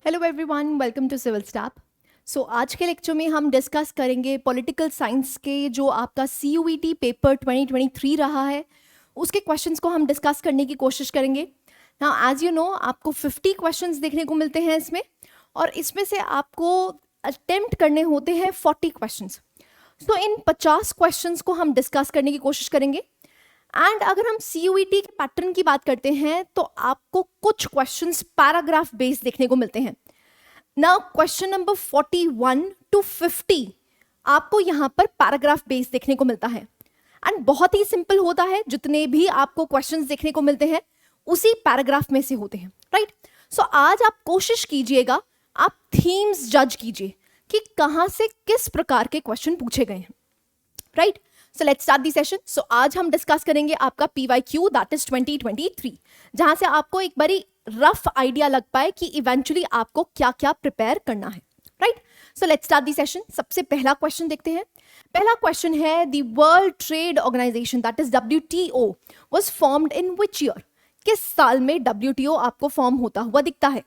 Hello everyone, welcome to civil step. आज के lecture में हम डिस्कस करेंगे पॉलिटिकल साइंस के जो आपका CUET पेपर 2023 रहा है उसके क्वेश्चंस को हम डिस्कस करने की कोशिश करेंगे। नाउ एज यू नो आपको 50 क्वेश्चंस देखने को मिलते हैं इसमें, और इसमें से आपको अटेम्प्ट करने होते हैं 40 क्वेश्चंस। इन 50 क्वेश्चंस को हम डिस्कस करने की कोशिश करेंगे। एंड अगर हम CUET के पैटर्न की बात करते हैं तो आपको कुछ क्वेश्चंस पैराग्राफ बेस्ड देखने को मिलते हैं। नाउ क्वेश्चन नंबर 41 to 50 आपको यहाँ पर पैराग्राफ बेस्ड देखने को मिलता है, एंड बहुत ही सिंपल होता है। जितने भी आपको क्वेश्चंस देखने को मिलते हैं उसी पैराग्राफ में से होते हैं, राइट। आज आप कोशिश कीजिएगा, आप थीम्स जज कीजिए कि कहाँ से किस प्रकार के क्वेश्चन पूछे गए हैं, right. Let's start the session. आज हम डिस्कस करेंगे आपका PYQ दैट इज 2023, जहां से आपको एक बारी रफ आइडिया लग पाए कि इवेंचुअली आपको क्या क्या प्रिपेयर करना है, right. Let's start the session. सबसे पहला क्वेश्चन देखते हैं। पहला क्वेश्चन है the world trade organization that is WTO was formed in which year. किस साल में WTO आपको फॉर्म होता हुआ दिखता है।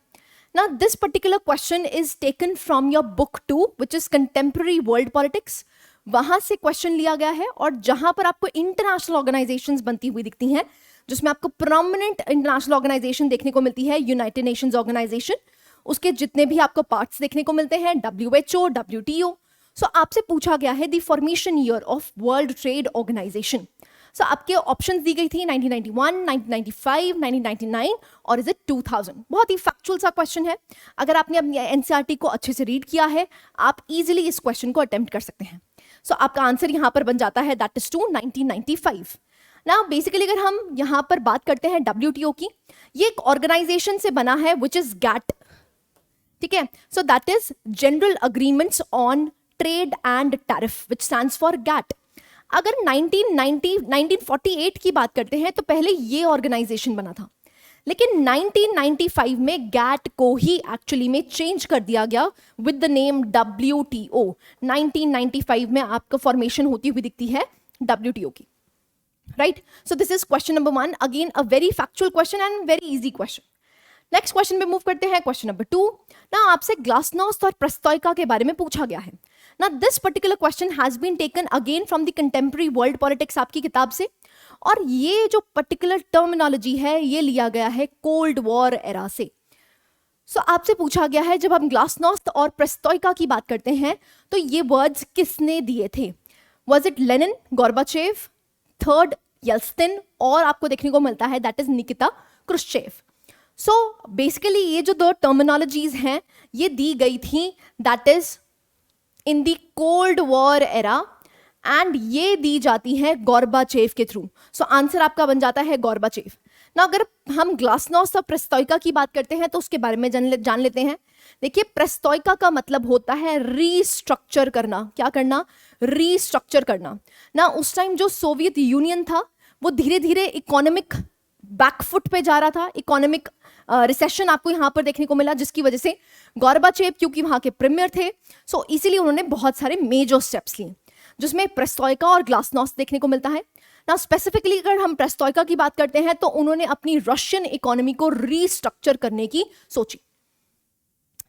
Now this particular question is taken from your book 2 which is contemporary world politics। वहां से क्वेश्चन लिया गया है, और जहां पर आपको इंटरनेशनल ऑर्गेनाइजेशंस बनती हुई दिखती हैं, जिसमें आपको प्रोमिनेंट इंटरनेशनल ऑर्गेनाइजेशन देखने को मिलती है यूनाइटेड नेशंस ऑर्गेनाइजेशन। उसके जितने भी आपको पार्ट्स देखने को मिलते हैं WHO, WTO। आपसे पूछा गया है the formation year of world trade organization. आपके ऑप्शंस दी गई थी 1991, 1995, 1999 और इज इट 2000। बहुत ही फैक्चुअल सा क्वेश्चन है। अगर आपने अपनी NCERT को अच्छे से रीड किया है आप इजीली इस क्वेश्चन को अटेम्प्ट कर सकते हैं। आपका आंसर यहां पर बन जाता है that is two 1995। Now basically अगर हम यहां पर बात करते हैं WTO की, ये एक ऑर्गेनाइजेशन से बना है विच इज GATT, ठीक है। That is general agreements on trade and tariff which stands for GATT। अगर 1948 की बात करते हैं तो पहले ये ऑर्गेनाइजेशन बना था, लेकिन 1995 में GATT को ही एक्चुअली में चेंज कर दिया गया विद द नेम WTO। 1995 में आपका फॉर्मेशन होती हुई दिखती है WTO की, right. This is question number 1। Again a very factual question and very easy question. Next question पे मूव करते हैं। क्वेश्चन नंबर 2 ना आपसे ग्लासनोस्ट और प्रेस्टोइका के बारे में पूछा गया है। ना this particular question has been taken again from the contemporary world politics आपकी किताब से, और ये जो पर्टिकुलर टर्मिनोलॉजी है ये लिया गया है कोल्ड वॉर एरा से। आपसे पूछा गया है जब हम ग्लासनोस्ट और प्रेस्टोइका की बात करते हैं तो ये वर्ड्स किसने दिए थे। Was it Lenin, Gorbachev, third Yeltsin, और आपको देखने को मिलता है that is Nikita Khrushchev. Basically ये जो दो टर्मिनोलॉजीज हैं ये दी गई थी that is in the cold war era, and ये दी जाती है गोर्बाचेव के थ्रू। आंसर आपका बन जाता है गोर्बाचेव। ना अगर हम ग्लासनोस्ट और प्रेस्टोइका की बात करते हैं तो उसके बारे में जान लेते हैं। देखिए प्रेस्टोइका का मतलब होता है रीस्ट्रक्चर करना। क्या करना? रीस्ट्रक्चर करना। ना उस टाइम जो सोवियत यूनियन था वो धीरे धीरे इकोनॉमिक बैकफुट पे जा रहा था। इकोनॉमिक रिसेशन आपको यहाँ पर देखने को मिला, जिसकी वजह से गोर्बाचेव क्योंकि वहां के प्रीमियर थे इसीलिए उन्होंने बहुत सारे मेजर स्टेप्स लिए, जिसमें प्रेस्टोइका और ग्लासनोस्ट देखने को मिलता है। ना स्पेसिफिकली अगर हम प्रेस्टोइका की बात करते हैं तो उन्होंने अपनी रशियन इकोनॉमी को रीस्ट्रक्चर करने की सोची।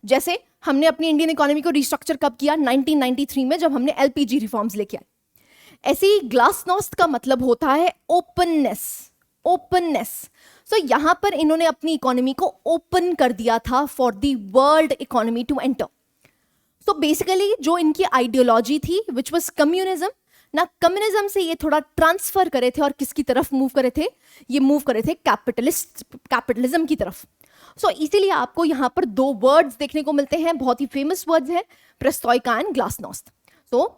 जैसे हमने अपनी इंडियन इकोनॉमी को रीस्ट्रक्चर कब किया? 1993 में, जब हमने LPG रिफॉर्म्स लेके आए। ऐसे ही ग्लासनोस्ट का मतलब होता है ओपननेस। ओपननेस। यहां पर इन्होंने अपनी इकोनॉमी को ओपन कर दिया था for the world economy to enter. Basically जो इनकी आइडियोलॉजी थी विच वाज कम्युनिज्म, ना कम्युनिज्म से ये थोड़ा ट्रांसफर करे थे और किसकी तरफ मूव करे थे? ये मूव करे थे कैपिटलिज्म की तरफ। इसीलिए आपको यहां पर दो वर्ड्स देखने को मिलते हैं, बहुत ही फेमस वर्ड्स हैं, perestroika and glasnost.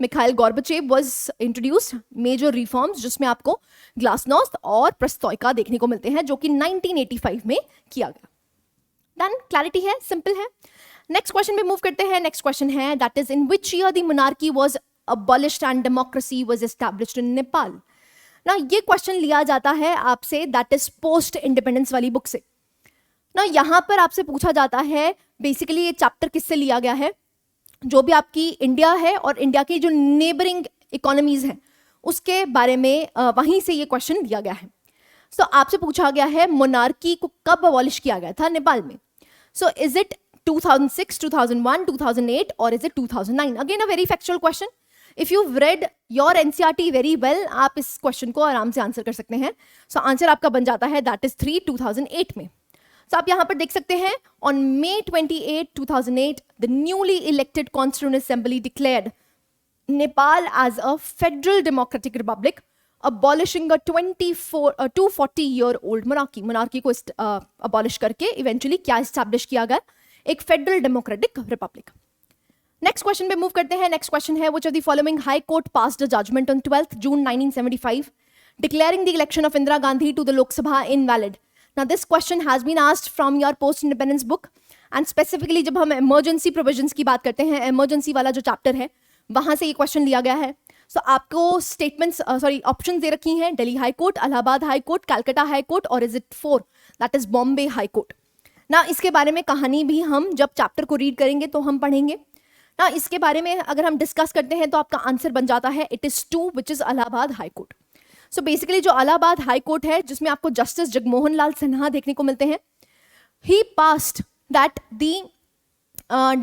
Mikhail Gorbachev was introduced major reforms, जिसमें आपको ग्लासनोस्ट और प्रेस्टोइका देखने को मिलते हैं, जो कि 1985 में किया गया। डन? क्लैरिटी है? सिंपल है। नेक्स्ट क्वेश्चन पे मूव करते हैं। नेक्स्ट क्वेश्चन है that is in which year the monarchy was abolished and democracy was established in Nepal. ना ये क्वेश्चन लिया जाता है आपसे दैट इज पोस्ट इंडिपेंडेंस वाली बुक से। ना यहां पर आपसे पूछा जाता है बेसिकली ये चैप्टर किससे लिया गया है, जो भी आपकी इंडिया है और इंडिया की जो नेबरिंग इकोनॉमीज हैं उसके बारे में वहीं से ये क्वेश्चन दिया गया है। आपसे पूछा गया है मोनार्की को कब अबॉलिश किया गया था नेपाल में। Is it 2006, 2001, 2008, or is it 2009? Again, a very factual question. If you've read your NCERT very well, आप इस क्वेश्चन को आराम से आंसर कर सकते हैं. सो आंसर आपका बन जाता है दैट इज 3, 2008 में. So आप यहाँ पर देख सकते हैं on May 28, 2008, the newly elected Constituent Assembly declared Nepal as a federal democratic republic, abolishing a 240-year-old monarchy. Monarchy को abolish करके eventually क्या establish किया गया? एक federal democratic republic. Next question पे move करते हैं. Next question है which of the following High Court passed a judgment on 12th June 1975 declaring the election of Indira Gandhi to the Lok Sabha invalid. Now this question has been asked from your post independence book and specifically जब हम emergency provisions की बात करते हैं, emergency वाला जो chapter है वहां से ये question लिया गया है. So आपको statements options दे रखी हैं, Delhi high court, Allahabad high court, Calcutta high court और is it 4 that is Bombay high court. ना इसके बारे में कहानी भी हम जब चैप्टर को रीड करेंगे तो हम पढ़ेंगे. ना इसके बारे में अगर हम डिस्कस करते हैं तो आपका आंसर बन जाता है it is 2 which is Allahabad high court. So basically जो इलाहाबाद हाई कोर्ट है जिसमें आपको जस्टिस जगमोहन लाल सिन्हा देखने को मिलते हैं, he passed that the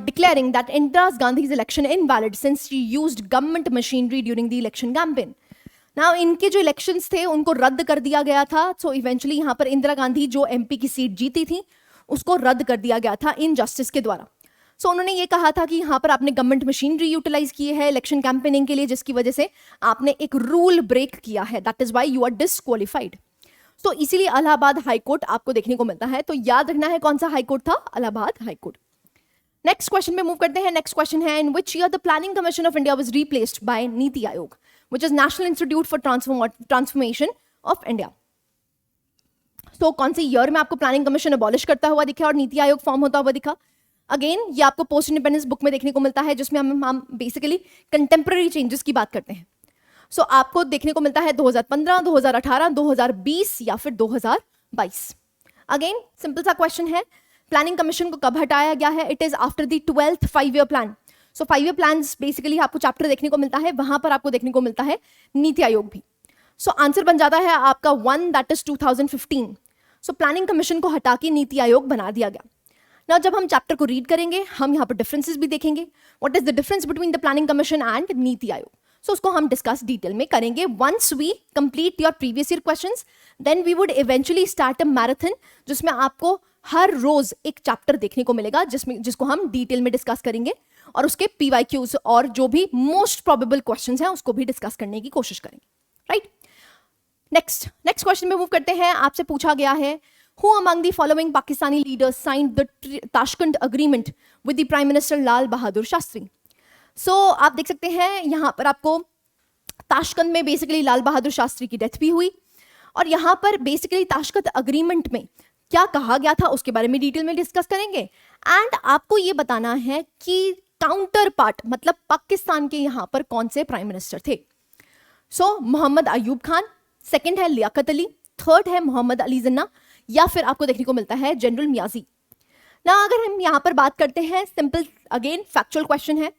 declaring that Indira Gandhi's election invalid since she used government machinery during the election campaign. Now इनके जो इलेक्शंस थे उनको रद्द कर दिया गया था. सो इवेंचुअली यहाँ पर इंदिरा गांधी जो एमपी की सीट जीती थी उसको रद्द कर दिया गया था इन जस्टिस के द्वारा. सो उन्होंने ये कहा था कि यहाँ पर आपने गवर्नमेंट मशीनरी यूटिलाइज की है इलेक्शन कैंपेनिंग के लिए जिसकी वजह से आपने एक रूल ब्रेक किया है, that is why you are disqualified. तो इसीलिए इलाहाबाद हाई कोर्ट आपको देखने को मिलता है. तो याद रखना है कौन सा हाई कोर्ट था, Allahabad high court. Next question पे मूव करते हैं. नेक्स्ट क्वेश्चन है in which year the planning commission of India was replaced by NITI Aayog which is national institute for transformation of India. तो कौन से ईयर में आपको प्लानिंग कमीशन अबॉलिश करता हुआ दिखा और नीति आयोग फॉर्म होता हुआ दिखा? अगेन ये आपको पोस्ट इंडिपेंडेंस बुक में देखने को मिलता है जिसमें हम बेसिकली कंटेम्प्रेरी चेंजेस की बात करते हैं. सो आपको देखने को मिलता है 2015, 2018, 2020 या फिर 2022. अगेन सिंपल सा क्वेश्चन है, प्लानिंग कमीशन को कब हटाया गया है? It is after the 12th 5-year plan. So 5-year plans basically आपको चैप्टर देखने को मिलता है, वहां पर आपको देखने को मिलता है नीति आयोग भी. सो आंसर बन जाता है आपका 1 that is 2015. So planning commission को हटा के नीति आयोग बना दिया गया. ना जब हम चैप्टर को रीड करेंगे हम यहाँ पर डिफरेंसेस भी देखेंगे. What is the difference between the planning commission and NITI Aayog. So उसको हम डिस्कस डिटेल में करेंगे once we complete your previous year questions. Then we would eventually start a marathon जिसमें आपको हर रोज एक चैप्टर देखने को मिलेगा जिसको हम डिटेल में डिस्कस करेंगे और उसके PYQs और जो भी मोस्ट प्रोबेबल क्वेश्चंस हैं उसको भी डिस्कस करने की कोशिश करेंगे. राइट, नेक्स्ट क्वेश्चन में मूव करते हैं. आपसे पूछा गया है Who among the following Pakistani leaders signed the Tashkent Agreement with the Prime Minister Lal Bahadur Shastri? So आप देख सकते हैं यहाँ पर आपको ताशकंद में बेसिकली लाल बहादुर शास्त्री की डेथ भी हुई और यहाँ पर बेसिकली ताशकंद अग्रीमेंट में क्या कहा गया था उसके बारे में डिटेल में डिस्कस करेंगे. एंड आपको ये बताना है कि काउंटर पार्ट मतलब पाकिस्तान के यहाँ पर कौन से प्राइम मिनिस्टर थे. सो मोहम्मद अयूब खान, सेकेंड है लियाकत अली, थर्ड है मोहम्मद अली जिन्ना या फिर आपको देखने को मिलता है जनरल मियाजी. ना अगर हम यहाँ पर बात करते हैं सिंपल अगेन फैक्चुअल क्वेश्चन है,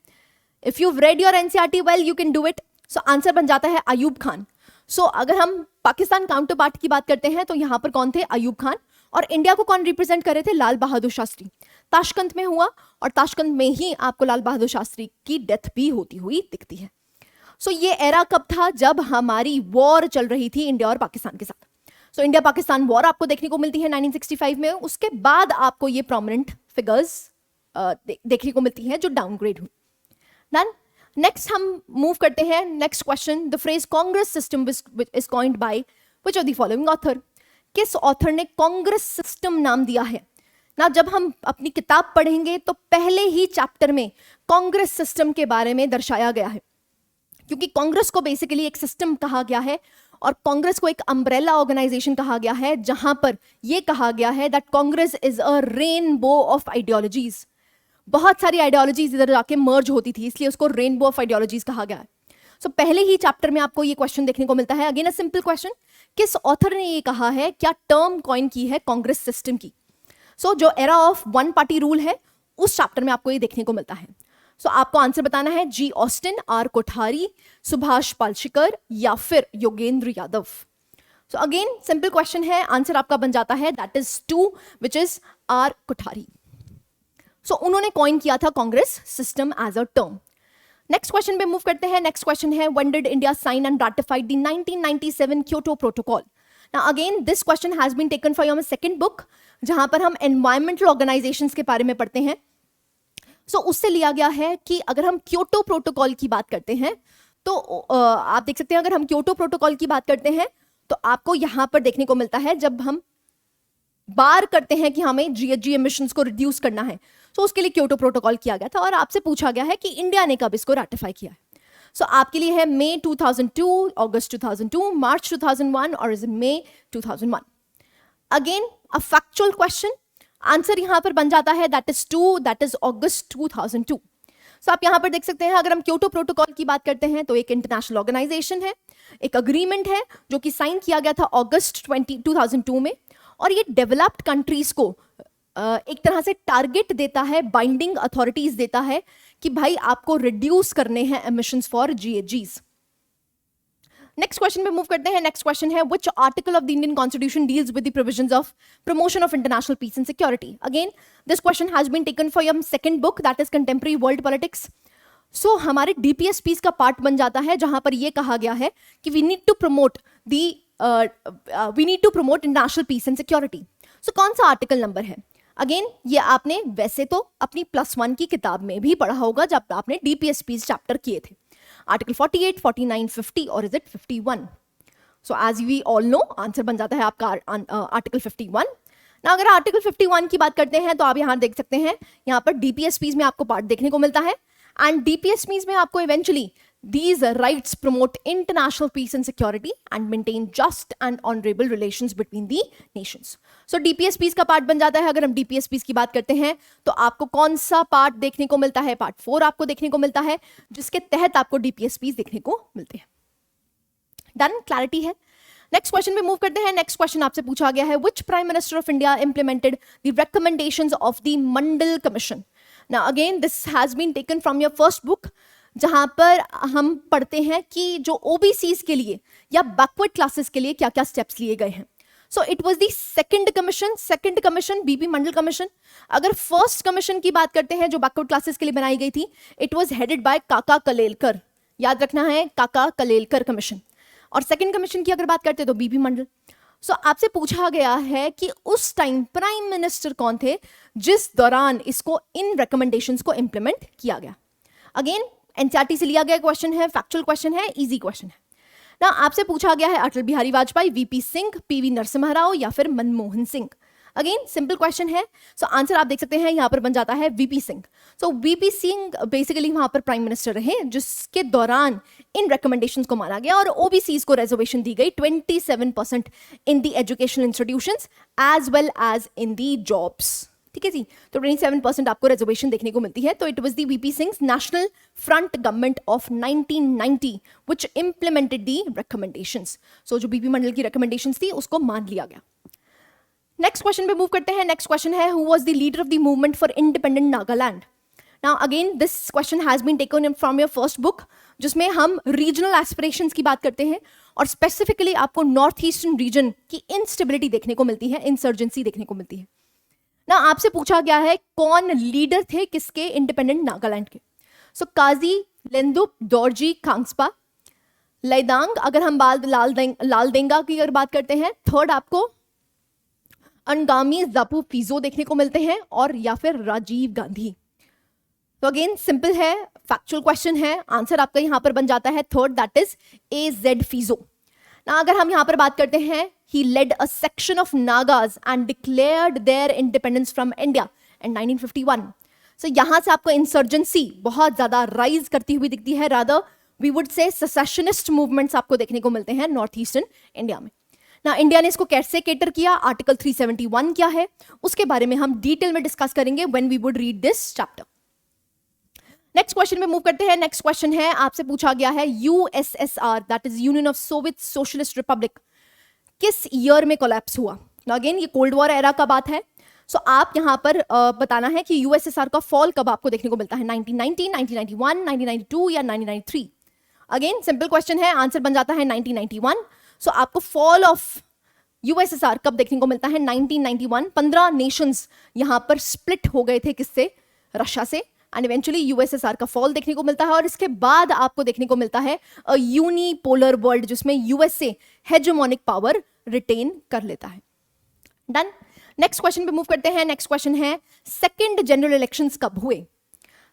if you read your NCERT well you can do it. So answer बन जाता है अयूब खान. सो अगर हम पाकिस्तान काउंटर पार्ट की बात करते हैं तो यहाँ पर कौन थे? अयूब खान. और इंडिया को कौन रिप्रेजेंट कर रहे थे? लाल बहादुर शास्त्री. ताशकंद में हुआ और ताशकंद में ही आपको लाल बहादुर शास्त्री की डेथ भी होती हुई दिखती है. सो ये एरा कब था? जब हमारी वॉर चल रही थी इंडिया और पाकिस्तान के साथ. सो इंडिया पाकिस्तान वॉर आपको देखने को मिलती है 1965 में. उसके बाद आपको ये प्रोमिनेंट फिगर्स देखने को मिलती हैं जो डाउनग्रेड हुई. डन. नेक्स्ट हम मूव करते हैं. Next question, the phrase Congress system is coined by which of the following author? किस ऑथर ने कांग्रेस सिस्टम नाम दिया है? ना जब हम अपनी किताब पढ़ेंगे तो पहले ही चैप्टर में कांग्रेस सिस्टम के बारे में दर्शाया गया है क्योंकि कांग्रेस को बेसिकली एक सिस्टम कहा गया है और कांग्रेस को एक अम्ब्रेला ऑर्गेनाइजेशन कहा गया है जहां पर यह कहा गया है that Congress is a rainbow of ideologies. बहुत सारी आइडियोलॉजीज इधर जाके मर्ज होती थी इसलिए उसको रेनबो ऑफ आइडियोलॉजीज कहा गया है. सो पहले ही चैप्टर में आपको ये क्वेश्चन देखने को मिलता है. अगेन अ सिंपल क्वेश्चन, किस ऑथर ने ये कहा है, क्या टर्म कॉइन की है कांग्रेस सिस्टम की? सो जो era of one party rule है उस चैप्टर में आपको ये देखने को मिलता है. सो आपको आंसर बताना है G Austin, R Kothari, Subhash Palshikar या फिर Yogendra Yadav. So again simple question है, आंसर आपका बन जाता है that is 2 which is R Kothari. So उन्होंने कॉइन किया था Congress system as a term. Next question पे मूव करते हैं. नेक्स्ट क्वेश्चन है when did India sign and ratified the 1997 Kyoto protocol. Now again this question has been taken from your second book, जहां पर हम एनवायरमेंटल ऑर्गेनाइजेशंस के बारे में पढ़ते हैं. सो उससे लिया गया है कि अगर हम क्योटो प्रोटोकॉल की बात करते हैं तो आप देख सकते हैं, अगर हम क्योटो प्रोटोकॉल की बात करते हैं तो आपको यहां पर देखने को मिलता है, जब हम बार करते हैं कि हमें जीएचजी एमिशंस को रिड्यूस करना है, तो उसके लिए क्योटो प्रोटोकॉल किया गया था और आपसे पूछा गया है कि इंडिया ने कब इसको रैटिफाई किया है. सो आपके लिए है मई 2002, अगस्त 2002, मार्च 2001 और is May 2001. Again a factual question, answer यहां पर बन जाता है दैट इज अगस्त 2002. सो आप यहां पर देख सकते हैं, अगर हम क्योटो प्रोटोकॉल की बात करते हैं तो एक इंटरनेशनल ऑर्गेनाइजेशन है, एक अग्रीमेंट है जो कि साइन किया गया था अगस्त 2002 में, और ये डेवलप्ड कंट्रीज को एक तरह से टारगेट देता है, बाइंडिंग अथॉरिटीज देता है कि भाई आपको रिड्यूस करने हैं emissions for GHGs. Next question पे मूव करते हैं. नेक्स्ट क्वेश्चन है which article of the Indian constitution deals with the provisions of promotion of international peace and security. Again this question has been taken for your second book that is contemporary world politics. So हमारे DPSPs का part बन जाता है जहां पर यह कहा गया है कि we need to promote international peace and security. So कौन सा आर्टिकल नंबर है? अगेन ये आपने वैसे तो अपनी +1 की किताब में भी पढ़ा होगा जब आपने डीपीएसपीस चैप्टर किए थे. आर्टिकल 48, 49, 50 और is it 51? So as we all know answer बन जाता है आपका आर्टिकल 51. ना अगर आर्टिकल 51 की बात करते हैं तो आप यहां देख सकते हैं, यहां पर डीपीएसपीस में आपको पार्ट देखने को मिलता है, एंड डीपीएसपीस में आपको eventually these rights promote international peace and security and maintain just and honorable relations between the nations. So DPSPs का पार्ट बन जाता है. अगर हम DPSPs की बात करते हैं तो आपको कौन सा पार्ट देखने को मिलता है? पार्ट 4 आपको देखने को मिलता है, जिसके तहत आपको DPSPs देखने को मिलते हैं. डन, क्लैरिटी है. नेक्स्ट क्वेश्चन पे मूव करते हैं. नेक्स्ट क्वेश्चन आपसे पूछा गया है which prime minister of India implemented the recommendations of the Mandal commission. Now again this has been taken from your first book, जहां पर हम पढ़ते हैं कि जो ओबीसीज के लिए या बैकवर्ड क्लासेस के लिए क्या क्या स्टेप्स लिए गए हैं. सो it was the second commission BP Mandal commission. अगर फर्स्ट कमीशन की बात करते हैं जो बैकवर्ड क्लासेस के लिए बनाई गई थी, इट वाज हेडेड बाय काका कलेलकर. याद रखना है, काका कलेलकर कमीशन. और सेकंड कमीशन की अगर बात करते हैं तो बीपी मंडल. सो आपसे पूछा गया है कि उस टाइम प्राइम मिनिस्टर कौन थे जिस दौरान इसको इन रिकमेंडेशंस को इंप्लीमेंट किया गया. अगेन एनसीईआरटी से लिया गया क्वेश्चन है, फैक्चुअल क्वेश्चन है, इजी क्वेश्चन है ना. आपसे पूछा गया है अटल बिहारी वाजपेयी, वीपी सिंह, पीवी नरसिम्हा राव या फिर Manmohan Singh. Again simple question है. सो आंसर आप देख सकते हैं यहां पर बन जाता है वीपी सिंह. सो वीपी सिंह बेसिकली वहां पर प्राइम मिनिस्टर रहे जिसके दौरान इन रिकमेंडेशंस को माना गया और ओबीसीज को रिजर्वेशन दी गई 27% in the educational institutions as well as in the jobs. ठीक है जी, तो 27% आपको रिजर्वेशन देखने को मिलती है. तो it was the VP Singh national front government of 1990 which implemented the recommendations. So जो बीपी मंडल की रिकमेंडेशंस थी उसको मान लिया गया. नेक्स्ट क्वेश्चन पे मूव करते हैं. नेक्स्ट क्वेश्चन है who was the leader of the movement for independent Nagaland. Now again this question has been taken from your first book, जिसमें हम रीजनल एस्पिरेशंस की बात करते हैं और स्पेसिफिकली आपको नॉर्थ ईस्टर्न रीजन की इनस्टेबिलिटी देखने को मिलती है, इंसर्जेंसी देखने को मिलती है ना. आपसे पूछा गया है कौन लीडर थे किसके, इंडिपेंडेंट नागालैंड के. सो काजी लेंदुप दोरजी खांगस्पा लैदांग. अगर हम लालदेंगा की अगर बात करते हैं, थर्ड आपको अनगामी जापू फिजो देखने को मिलते हैं, और या फिर राजीव गांधी. तो अगेन सिंपल है, फैक्चुअल क्वेश्चन है. आंसर आपका यहां पर बन जाता है थर्ड, दैट इज AZ फिजो. ना अगर हम यहां पर बात करते हैं, he led a section of Nagas and declared their independence from India in 1951. So यहां से आपको इंसर्जेंसी बहुत ज्यादा राइज करती हुई दिखती है. Rather we would say secessionist movements आपको देखने को मिलते हैं नॉर्थ ईस्टर्न इंडिया में. ना इंडिया ने इसको कैसे केटर किया, आर्टिकल 371 क्या है, उसके बारे में हम डिटेल में डिस्कस करेंगे when we would read this chapter. Next question में मूव करते हैं. नेक्स्ट क्वेश्चन है, आपसे पूछा गया है USSR that is union of Soviet socialist Republic किस ईयर में कोलैप्स हुआ. अगेन ये कोल्ड वॉर एरा का बात है. सो आप यहां पर बताना है कि यूएसएसआर का फॉल कब आपको देखने को मिलता है, 1990, 1991, 1992 या 1993. अगेन सिंपल क्वेश्चन है, आंसर बन जाता है 1991. सो आपको फॉल ऑफ यूएसएसआर कब देखने को मिलता है, 1991. 15 नेशंस यहां पर स्प्लिट हो गए थे किससे, रशिया से, एंड इवेंचुअली यूएसएसआर का फॉल देखने को मिलता है, और इसके बाद आपको देखने को मिलता है अ यूनिपोलर वर्ल्ड जिसमें यूएसए हेजेमोनिक पावर रिटेन कर लेता है। डन। नेक्स्ट क्वेश्चन पे मूव करते हैं। नेक्स्ट क्वेश्चन है सेकंड जनरल इलेक्शंस कब हुए।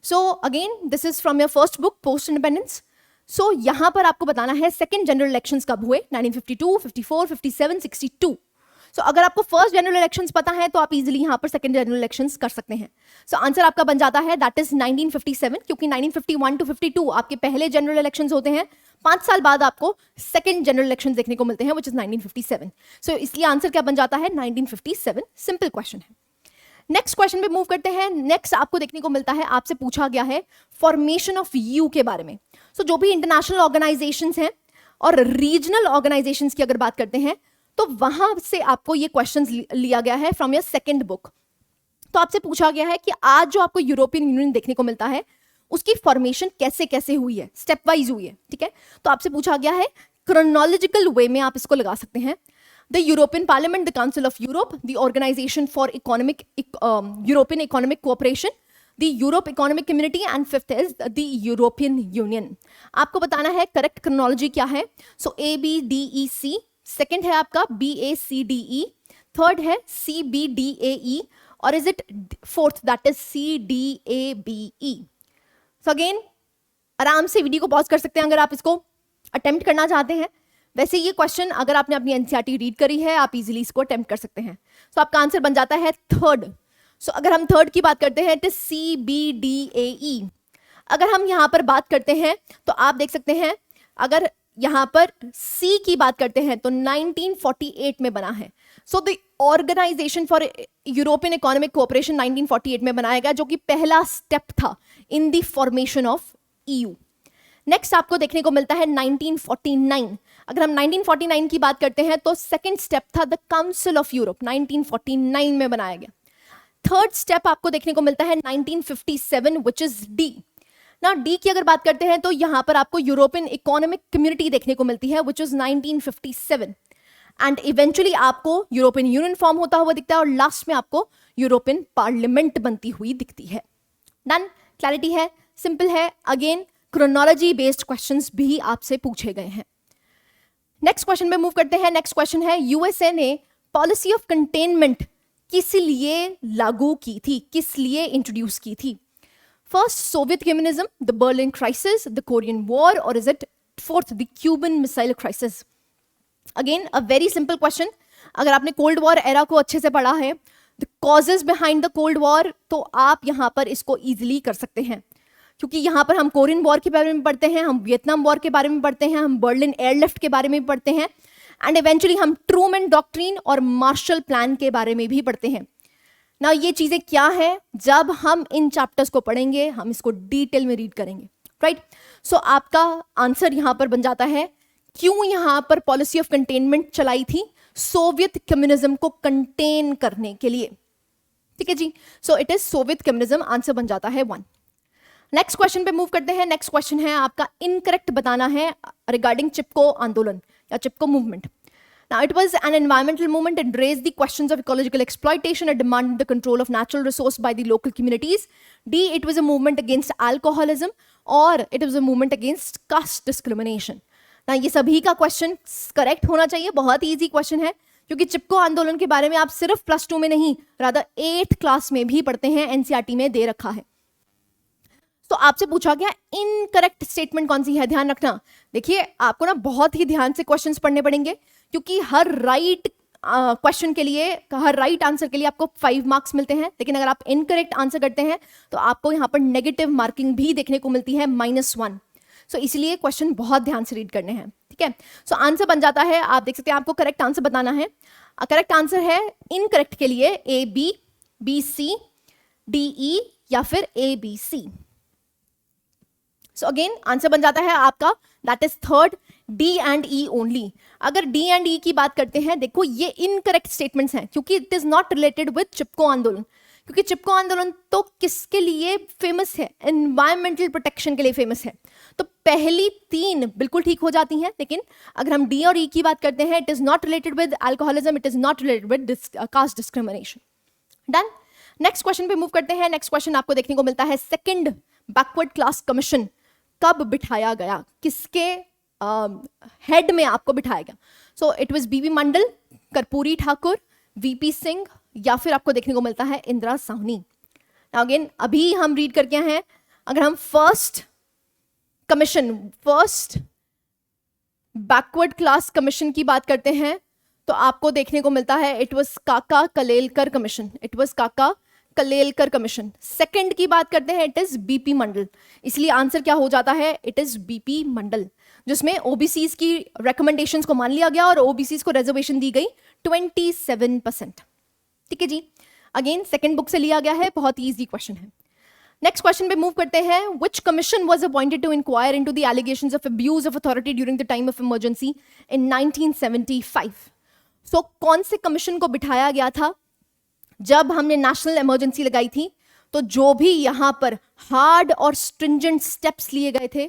So again this is from your first book post independence. सो यहां पर आपको बताना है सेकंड जनरल इलेक्शंस कब हुए, 1952, 54, 57, 62। सो अगर आपको फर्स्ट जनरल इलेक्शंस पता है तो आप इजीली यहां पर सेकंड जनरल इलेक्शंस कर सकते हैं। सो आंसर आपका बन जाता है दैट इज 1957, क्योंकि 1951 टू 52 आपके पहले जनरल इलेक्शंस होते हैं, 5 साल बाद आपको सेकंड जनरल इलेक्शंस देखने को मिलते हैं व्हिच इज 1957। सो इसलिए आंसर क्या बन जाता है 1957। सिंपल क्वेश्चन है। नेक्स्ट क्वेश्चन पे मूव करते हैं। नेक्स्ट आपको देखने को मिलता है, आपसे पूछा गया है फॉर्मेशन ऑफ यू के बारे में। सो जो भी इंटरनेशनल ऑर्गेनाइजेशंस हैं और रीजनल ऑर्गेनाइजेशंस की अगर बात करते हैं तो वहां से आपको ये क्वेश्चंस लिया गया है फ्रॉम योर सेकंड बुक। तो आपसे पूछा गया है कि आज जो आपको यूरोपियन यूनियन देखने को मिलता है उसकी फॉर्मेशन कैसे कैसे हुई है, स्टेप वाइज हुई है, ठीक है। तो आपसे पूछा गया है क्रोनोलॉजिकल वे में आप इसको लगा सकते हैं। The European parliament, the council of Europe, the organisation for economic European economic cooperation, the Europe economic community, and fifth is the European union. आपको बताना है करेक्ट क्रोनोलॉजी क्या है। सो ABDEC, सेकेंड है आपका BACDE, थर्ड है CBDAE, और is it fourth that is CDABE। So again आराम से वीडियो को पॉज कर सकते हैं अगर आप इसको अटेम्प्ट करना चाहते हैं। वैसे ये क्वेश्चन अगर आपने अपनी एनसीईआरटी रीड करी है आप इजीली इसको अटेम्प्ट कर सकते हैं। सो आपका आंसर बन जाता है थर्ड। सो अगर हम थर्ड की बात करते हैं इट इज CBDAE। अगर हम यहां पर बात करते हैं तो आप देख सकते हैं, अगर यहां पर C की बात करते हैं तो 1948 में बना है। So the organisation for European economic cooperation 1948 में बनाया गया, जो कि पहला स्टेप था in the formation of EU। Next आपको देखने को मिलता है 1949। अगर हम 1949 की बात करते हैं तो सेकंड स्टेप था द काउंसिल ऑफ यूरोप, 1949 में बनाया गया। थर्ड स्टेप आपको देखने को मिलता है 1957 व्हिच इज D। ना D की अगर बात करते हैं तो यहां पर आपको यूरोपियन इकोनॉमिक कम्युनिटी देखने को मिलती है व्हिच इज 1957, एंड इवेंचुअली आपको यूरोपियन यूनियन फॉर्म होता हुआ दिखता है, और लास्ट में आपको यूरोपियन पार्लियामेंट बनती हुई दिखती है। डन। क्लैरिटी है, सिंपल है। अगेन क्रोनोलॉजी बेस्ड क्वेश्चंस भी आपसे पूछे गए हैं। नेक्स्ट क्वेश्चन पे मूव करते हैं। नेक्स्ट क्वेश्चन है यूएसए ने पॉलिसी ऑफ कंटेनमेंट किस लिए लागू की थी, किस लिए इंट्रोड्यूस की थी। First Soviet communism, the Berlin crisis, the Korean war, और is it fourth the Cuban missile crisis. Again a very simple question. अगर आपने कोल्ड वॉर एरा को अच्छे से पढ़ा है, the causes behind the cold war, तो आप यहां पर इसको इजिली कर सकते हैं, क्योंकि यहां पर हम कोरियन वॉर के बारे में पढ़ते हैं, हम वियतनाम वॉर के बारे में पढ़ते हैं, हम बर्लिन एयरलिफ्ट के बारे में पढ़ते हैं, एंड इवेंचुअली हम ट्रूमैन डॉक्ट्रिन और मार्शल प्लान के बारे में भी पढ़ते हैं ना। ये चीजें क्या है, जब हम इन चैप्टर्स को पढ़ेंगे हम इसको डिटेल में रीड करेंगे, राइट। सो आपका आंसर यहां पर बन जाता है क्यों यहां पर पॉलिसी ऑफ कंटेनमेंट चलाई थी, सोवियत कम्युनिज्म को कंटेन करने के लिए, ठीक है जी। So it is Soviet communism, answer बन जाता है 1। नेक्स्ट क्वेश्चन पे मूव करते हैं। नेक्स्ट क्वेश्चन है आपका इनकरेक्ट बताना है रिगार्डिंग चिपको आंदोलन या चिपको movement. Now it was an environmental movement and raised the questions of ecological exploitation and demanded the control of natural resource by the local communities. D, it was a movement against alcoholism, or it was a movement against caste discrimination. Now ये सभी का question correct होना चाहिए, बहुत ही easy question है, क्योंकि चिपको आंदोलन के बारे में आप सिर्फ +2 में नहीं रादर 8th क्लास में भी पढ़ते हैं, एनसीईआरटी में दे रखा है। तो आपसे पूछा गया इनकरेक्ट स्टेटमेंट कौन सी है, ध्यान रखना। देखिए आपको ना बहुत ही ध्यान से क्वेश्चंस पढ़ने पड़ेंगे, क्योंकि हर राइट क्वेश्चन के लिए, हर राइट आंसर के लिए आपको 5 मार्क्स मिलते हैं, लेकिन अगर आप इनकरेक्ट आंसर करते हैं तो आपको यहाँ पर नेगेटिव मार्किंग भी देखने को मिलती है -1। सो इसलिए क्वेश्चन बहुत ध्यान से रीड करने हैं, ठीक है। सो आंसर बन जाता है, आप देख सकते हैं, आपको करेक्ट आंसर बताना है। करेक्ट आंसर है इनकरेक्ट के लिए AB, BC, DE या फिर ABC। सो अगेन आंसर बन जाता है आपका that is third, D and E only. अगर D एंड E की बात करते हैं, देखो ये इनकरेक्ट स्टेटमेंट्स हैं, क्योंकि it is not related with Chipko आंदोलन, क्योंकि चिपको आंदोलन तो किसके लिए फेमस है, एनवायरमेंटल प्रोटेक्शन के लिए फेमस है। तो पहली 3 बिल्कुल ठीक हो जाती हैं, लेकिन अगर हम D और E की बात करते हैं, it is not related with alcoholism, it is not related with caste discrimination. Done. Next question पे मूव करते हैं. नेक्स्ट क्वेश्चन आपको देखने को मिलता है सेकंड बैकवर्ड क्लास कमीशन कब बिठाया गया, किसके हेड में आपको बिठाया गया. So it was B B Mandal, Karpoori Thakur, V P Singh, या फिर आपको देखने को मिलता है इंदिरा साहनी. अगेन अभी हम रीड करके हैं, अगर हम first commission, first backward class commission की बात करते हैं तो आपको देखने को मिलता है इट वाज काका कलेलकर कमीशन. इट वाज काका कलेलकर कमीशन. सेकंड की बात करते हैं इट इज बीपी मंडल. इसलिए आंसर क्या हो जाता है, इट इज बीपी मंडल, जिसमें ओबीसीज की रिकमेंडेशंस को मान लिया गया और ओबीसीज को रिजर्वेशन दी गई 27%. ठीक है जी. अगेन सेकंड बुक से लिया गया है, बहुत इजी क्वेश्चन है. नेक्स्ट क्वेश्चन पे मूव करते हैं. Which commission was appointed to inquire into the allegations of abuse of authority during the time of emergency in 1975. So कौन से कमीशन को बिठाया गया था जब हमने नेशनल इमरजेंसी लगाई थी? तो जो भी यहां पर हार्ड और स्ट्रिंजेंट स्टेप्स लिए गए थे,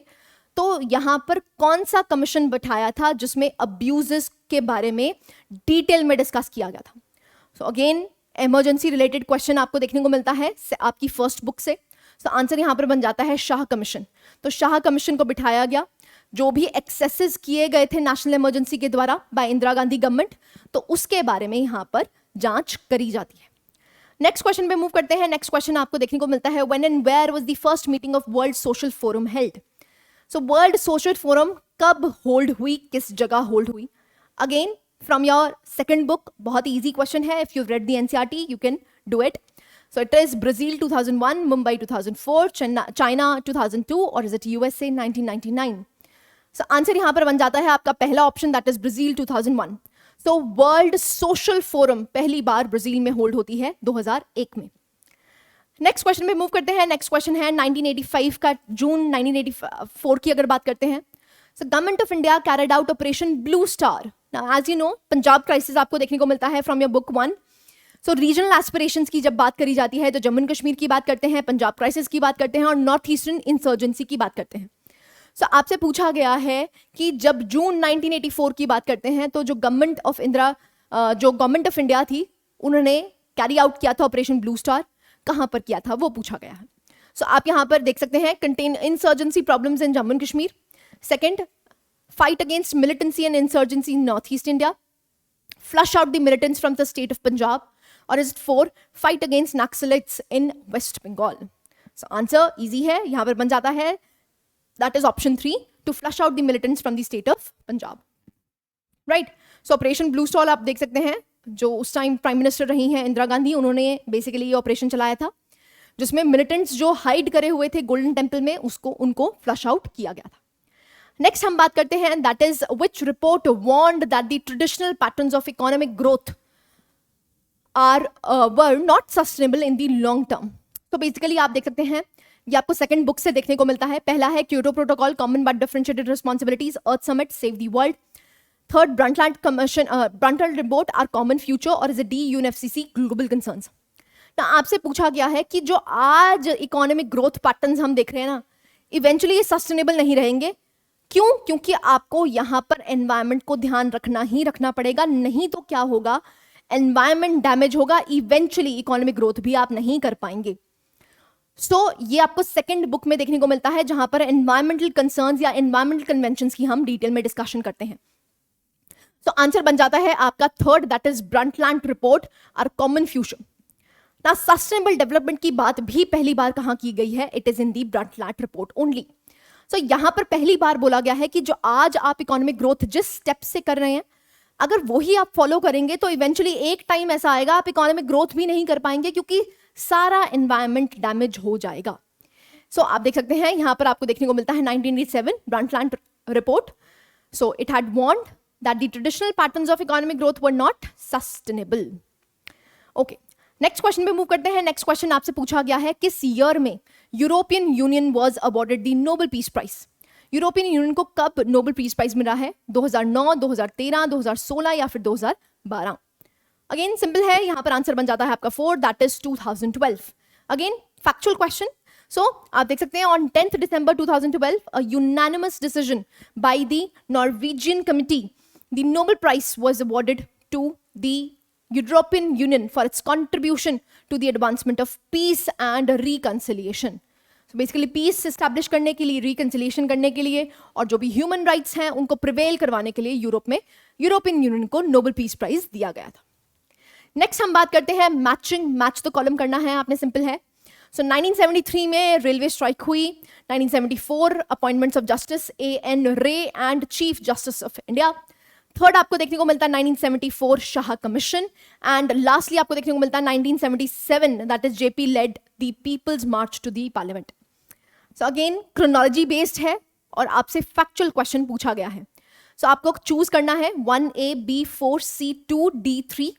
तो यहां पर कौन सा कमीशन बिठाया था जिसमें अब्यूजेस के बारे में डिटेल में डिस्कस किया गया था? So again emergency related question आपको देखने को मिलता है आपकी फर्स्ट बुक से. सो आंसर यहां पर बन जाता है शाह कमीशन. तो शाह कमीशन को बिठाया गया. जो भी एक्सेसेस किए गए थे नेशनल इमरजेंसी के द्वारा बाय इंदिरा गांधी गवर्नमेंट, तो उसके बारे में यहां पर जांच करी जाती है. नेक्स्ट क्वेश्चन पे मूव करते हैं. नेक्स्ट क्वेश्चन आपको देखने को मिलता है when and where was the first meeting of world social forum held. So world social forum कब होल्ड हुई, किस जगह होल्ड हुई? Again from your second book, बहुत इजी क्वेश्चन है. If you read the NCERT you can do it. So it is Brazil 2001, Mumbai 2004, China 2002, और is it USA 1999. So answer यहां पर बन जाता है आपका पहला option, that is Brazil 2001. So world social forum पहली बार ब्राजील में होल्ड होती है 2001 में. नेक्स्ट क्वेश्चन में मूव करते हैं. नेक्स्ट क्वेश्चन है 1985 का, जून 1984 की अगर बात करते हैं. So government of India carried out operation blue star. As you know, Punjab crisis आपको देखने को मिलता है from your book 1. So regional aspirations की जब बात करी जाती है तो जम्मू कश्मीर की बात करते हैं, पंजाब क्राइसिस की बात करते हैं और नॉर्थ ईस्टर्न इंसर्जेंसी की बात करते हैं. सो आपसे पूछा गया है कि जब जून 1984 की बात करते हैं तो जो गवर्नमेंट ऑफ इंडिया थी, उन्होंने कैरी आउट किया था ऑपरेशन ब्लू स्टार. कहां पर किया था वो पूछा गया है. सो आप यहां पर देख सकते हैं, contain insurgency problems in Jammu and Kashmir. Second, fight against militancy and insurgency in north east India, flush out the militants from the state of Punjab, और is 4 fight against naxalites in west Bengal. So answer easy है, यहां पर बन जाता है that is option 3, to flush out the militants from the state of Punjab. Right? So operation blue star आप देख सकते हैं, जो उस टाइम प्राइम मिनिस्टर रही हैं इंदिरा गांधी, उन्होंने बेसिकली ये ऑपरेशन चलाया था जिसमें मिलिटेंट्स जो हाइड करे हुए थे गोल्डन टेम्पल में, उनको फ्लश आउट किया गया था. नेक्स्ट हम बात करते हैं, that is which report warned that the traditional patterns of economic growth were not sustainable in the long term. तो बेसिकली आप देख सकते हैं, ये आपको सेकंड बुक से देखने को मिलता है. पहला है Kyoto protocol, common but differentiated responsibilities, earth summit, save the world. Third, Brundtland commission, Brundtland report, our common future, और is the UNFCCC global concerns. ना आपसे पूछा गया है कि जो आज इकोनॉमिक ग्रोथ पैटर्न्स हम देख रहे हैं ना, इवेंचुअली ये सस्टेनेबल नहीं रहेंगे. क्यों? क्योंकि आपको यहाँ पर एनवायरमेंट को ध्यान रखना ही रखना पड़ेगा, नहीं तो क्या होगा, एनवायरमेंट डैमेज होगा, इवेंचुअली इकोनॉमिक ग्रोथ भी आप नहीं कर पाएंगे. सो ये आपको सेकंड बुक में देखने को मिलता है, जहां पर एनवायरमेंटल कंसर्न्स या एनवायरमेंटल कन्वेंशंस की हम डिटेल में डिस्कशन करते हैं. सो आंसर बन जाता है आपका third, that is Brundtland report, our common future. ना सस्टेनेबल डेवलपमेंट की बात भी पहली बार कहां की गई है, it is in the Brundtland report only. So यहां पर पहली बार बोला गया है कि जो आज आप इकोनॉमिक ग्रोथ जिस स्टेप से कर रहे हैं, अगर वही आप फॉलो करेंगे तो इवेंचुअली एक टाइम ऐसा आएगा आप इकोनॉमिक ग्रोथ भी नहीं कर पाएंगे, क्योंकि सारा एनवायरमेंट डैमेज हो जाएगा. सो आप देख सकते हैं यहां पर आपको देखने को मिलता है 1987 Brundtland report. So it had warned that the traditional patterns of economic growth were not sustainable. Okay, next question पे मूव करते हैं. नेक्स्ट क्वेश्चन आपसे पूछा गया है, किस ईयर में European union was awarded the Nobel peace prize. European union को कब नोबेल पीस प्राइज मिला है? 2009, 2013, 2016 या फिर 2012? अगेन सिंपल है, यहां पर आंसर बन जाता है आपका 4, that is 2012. Again factual question. So आप देख सकते हैं on 10th December 2012 a unanimous decision by the Norwegian committee, the Nobel Prize was awarded to the European union for its contribution to the advancement of peace and reconciliation. Basically peace establish करने के लिए, reconciliation करने के लिए, और जो भी human rights हैं उनको प्रिवेल करवाने के लिए यूरोप में यूरोपियन यूनियन को नोबेल पीस प्राइज दिया गया था। नेक्स्ट हम बात करते हैं मैचिंग। मैच तो कॉलम करना है आपने, सिंपल है। सो 1973 में रेलवे स्ट्राइक हुई। 1974 अपॉइंटमेंट्स ऑफ जस्टिस A.N. रे and chief justice of India. Third आपको देखने को मिलता है 1974 शाह कमीशन, एंड लास्टली आपको देखने को मिलता है 1977 that is JP led the people's march to the parliament. So again chronology based है और आपसे फैक्चुअल क्वेश्चन पूछा गया है। सो आपको चूज करना है 1A B4 C2 D3,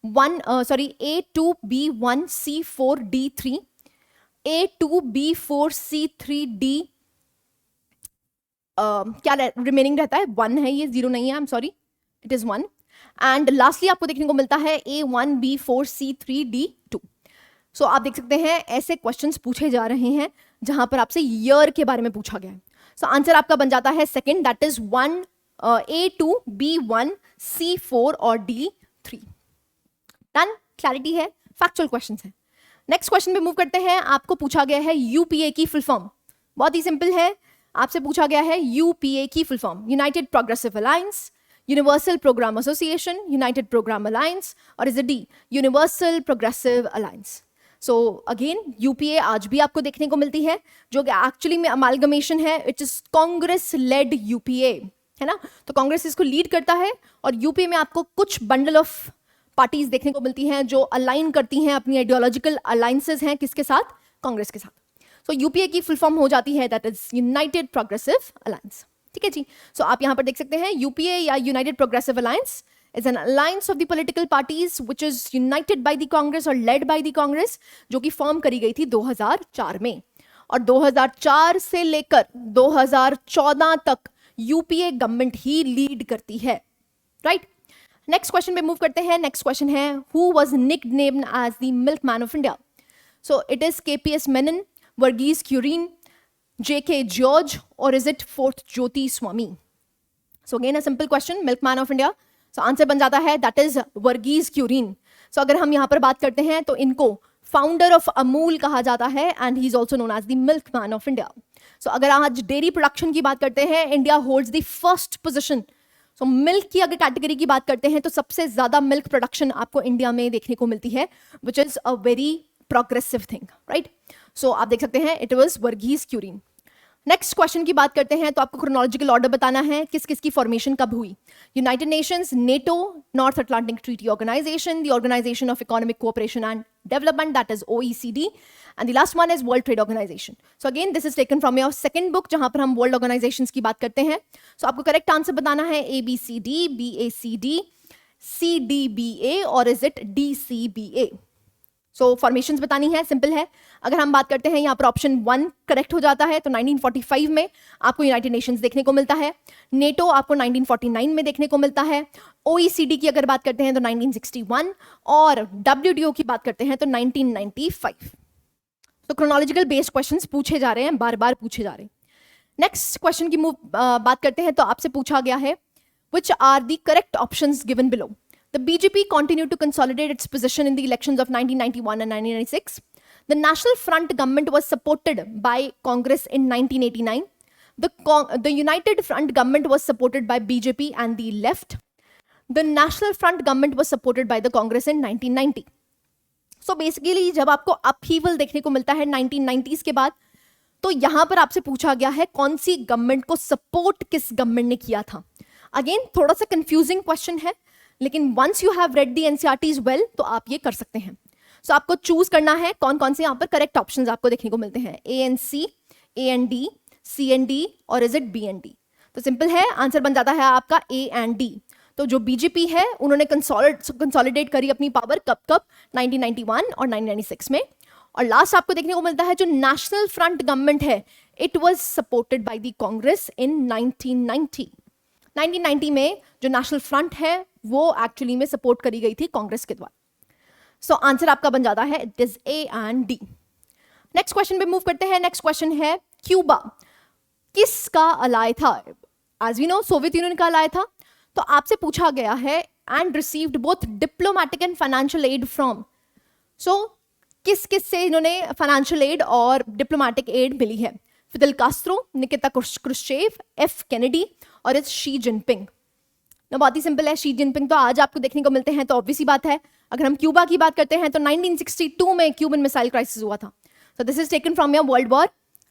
A2 B1 C4 D3, A2 B4 C3 D, क्या रिमेनिंग रहता है, 1 है, ये 0 नहीं है, I am sorry, it is 1। And lastly आपको देखने को मिलता है A1 B4 C3 D2। सो आप देख सकते हैं ऐसे क्वेश्चंस पूछे जा रहे हैं जहां पर आपसे ईयर के बारे में पूछा गया है। सो आंसर आपका बन जाता है second, that is 1 A2 B1 C4 और D3। डन, क्लैरिटी है, फैक्चुअल क्वेश्चंस है। नेक्स्ट क्वेश्चन पे मूव करते हैं। आपको पूछा गया है यूपीए की फुल फॉर्म, बहुत ही सिंपल है। आपसे पूछा गया है यूपीए की full form, united progressive alliance, universal programme association, united programme alliance, और is it D universal progressive alliance. So again UPA आज भी आपको देखने को मिलती है, जो कि एक्चुअली में अमालगमेशन है, it is Congress led UPA, है ना। तो कांग्रेस इसको लीड करता है और यूपीए में आपको कुछ बंडल ऑफ पार्टीज देखने को मिलती हैं जो अलाइन करती हैं, अपनी आइडियोलॉजिकल अलायंसेज हैं किसके साथ, कांग्रेस के साथ। सो यूपीए की फुल फॉर्म हो जाती है that is United progressive alliance, ठीक है जी। सो आप यहां पर देख सकते हैं यूपीए या United progressive alliance is an alliance of the political parties which is united by the Congress और led by the Congress, जो कि फॉर्म करी गई थी 2004 में, और 2004 से लेकर 2014 तक यूपीए गवर्नमेंट ही लीड करती है, राइट। नेक्स्ट क्वेश्चन पे मूव करते हैं। नेक्स्ट क्वेश्चन है who was nicknamed as the milkman of India. So it is KPS Menon, Verghese Kurien, JK George, और is it fourth Jyoti Swami. So again a simple question, milkman of India. So answer बन जाता है that is Verghese Kurien. So अगर हम यहां पर बात करते हैं तो इनको फाउंडर ऑफ अमूल कहा जाता है and he is also known as the milkman of India. So अगर आज डेयरी प्रोडक्शन की बात करते हैं, India holds the first position. So milk की अगर कैटेगरी की बात करते हैं तो सबसे ज्यादा मिल्क प्रोडक्शन आपको इंडिया में देखने को मिलती है, which is a very progressive thing, right. So आप देख सकते हैं it was Verghese Kurien. Next question की बात करते हैं तो आपको क्रोनोलॉजिकल ऑर्डर बताना है, किस किस की फॉर्मेशन कब हुई। United Nations, NATO, North Atlantic Treaty Organisation, the organisation of economic cooperation and development that is OECD, and the last one is World trade Organisation. So again this is taken from your second book जहां पर हम world organisations की बात करते हैं। सो आपको correct answer बताना है ABCD, BACD, CDBA, और is it DCBA। So formations बतानी है, सिंपल है। अगर हम बात करते हैं यहाँ पर ऑप्शन 1 करेक्ट हो जाता है तो 1945 में आपको यूनाइटेड नेशंस देखने को मिलता है, नेटो आपको 1949 में देखने को मिलता है, OECD की अगर बात करते हैं तो 1961, और WTO की बात करते हैं तो 1995। तो क्रोनोलॉजिकल बेस्ड क्वेश्चंस पूछे जा रहे हैं, बार बार पूछे जा रहे हैं। नेक्स्ट क्वेश्चन की बात करते हैं तो आपसे पूछा गया है which are the correct options given below. The BJP continued to consolidate its position in the elections of 1991 and 1996. The National Front government was supported by Congress in 1989. The United Front government was supported by BJP and the left. The National Front government was supported by the Congress in 1990. So basically जब आपको upheaval देखने को मिलता है 1990s के बाद, तो यहां पर आपसे पूछा गया है कौन सी गवर्नमेंट को सपोर्ट किस गवर्नमेंट ने किया था। अगेन थोड़ा सा कंफ्यूजिंग क्वेश्चन है, लेकिन once you have read the NCERTs well तो आप ये कर सकते हैं। सो आपको चूज करना है कौन कौन से यहाँ पर करेक्ट ऑप्शंस आपको देखने को मिलते हैं, ANC, AND, CND, और इज इट BND। तो सिंपल है, आंसर बन जाता है आपका A and D। तो जो BJP है उन्होंने कंसोलिडेट करी अपनी पावर कब 1991 और 1996 में, और लास्ट आपको देखने को मिलता है जो नेशनल फ्रंट गवर्नमेंट है it was supported by the Congress in 1990 में जो नेशनल फ्रंट है वो एक्चुअली में सपोर्ट करी गई थी कांग्रेस के द्वारा। सो आंसर आपका बन जाता है it is A and D। Next question पे मूव करते हैं। नेक्स्ट क्वेश्चन है क्यूबा किसका अलाय था। As we know Soviet Union का अलाय था। तो आपसे पूछा गया है and received both diplomatic and financial aid from. So किस किस से इन्होंने फाइनेंशियल एड और डिप्लोमेटिक एड मिली है? Fidel Castro, Nikita Khrushchev, F Kennedy और इट्स शी जिनपिंग। ना बहुत ही सिंपल है, शी जिनपिंग तो आज आपको देखने को मिलते हैं, तो ऑब्वियस सी बात है। अगर हम क्यूबा की बात करते हैं तो 1962 में क्यूबन मिसाइल क्राइसिस हुआ था। So this is taken from your world war,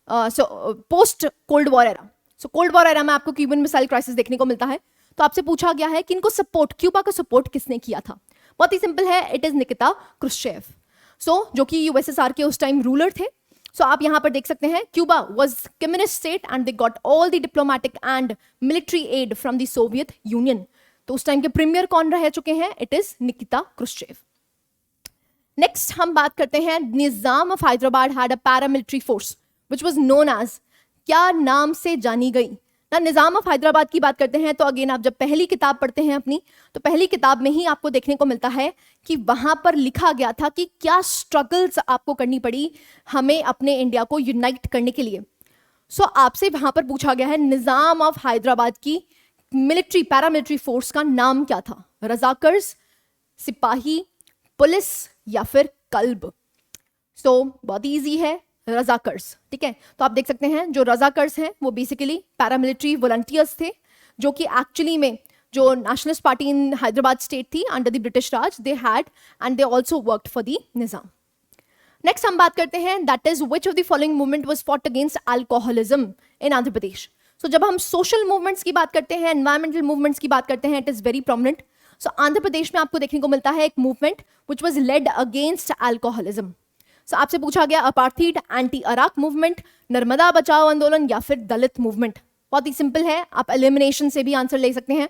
so post cold war era. So cold war era में आपको क्यूबन मिसाइल क्राइसिस देखने को मिलता है। तो आपसे पूछा गया है कि इनको सपोर्ट, क्यूबा को सपोर्ट किसने किया था? बहुत ही सिंपल है, इट इज निकिता क्रुश्चेव। जो कि यूएसएसआर के उस टाइम रूलर थे। आप यहाँ पर देख सकते हैं, Cuba was communist state and they got all the diplomatic and military aid from the Soviet Union. तो उस टाइम के प्रीमियर कौन रह चुके हैं? It is Nikita Khrushchev. Next हम बात करते हैं, Nizam of Hyderabad had a paramilitary force which was known as, क्या नाम से जानी गई? ना निजाम ऑफ हैदराबाद की बात करते हैं तो अगेन आप जब पहली किताब पढ़ते हैं अपनी, तो पहली किताब में ही आपको देखने को मिलता है कि वहां पर लिखा गया था कि क्या स्ट्रगल्स आपको करनी पड़ी हमें अपने इंडिया को यूनाइट करने के लिए। आपसे वहां पर पूछा गया है निजाम ऑफ हैदराबाद की मिलिट्री पैरामिलिट्री फोर्स का नाम क्या था? रजाकर्स, सिपाही, पुलिस या फिर कल्ब? बहुत ईजी है, रजाकर्स। ठीक है, तो आप देख सकते हैं जो रजाकर्स हैं वो बेसिकली पैरामिलिट्री वॉलंटियर्स थे, जो कि एक्चुअली में जो nationalist party in Hyderabad state थी under the British Raj, they had and they also worked for the Nizam. Next हम बात करते हैं, that is which of the following movement was fought against alcoholism in Andhra Pradesh. जब हम सोशल मूवमेंट्स की बात करते हैं, एनवायरमेंटल मूवमेंट्स की बात करते हैं, it is very prominent. Andhra Pradesh में आपको देखने को मिलता है एक movement which was led against alcoholism. आपसे पूछा गया apartheid, anti arrack movement, Narmada Bachao Andolan या फिर दलित मूवमेंट। बहुत ही सिंपल है, आप एलिमिनेशन से भी आंसर ले सकते हैं।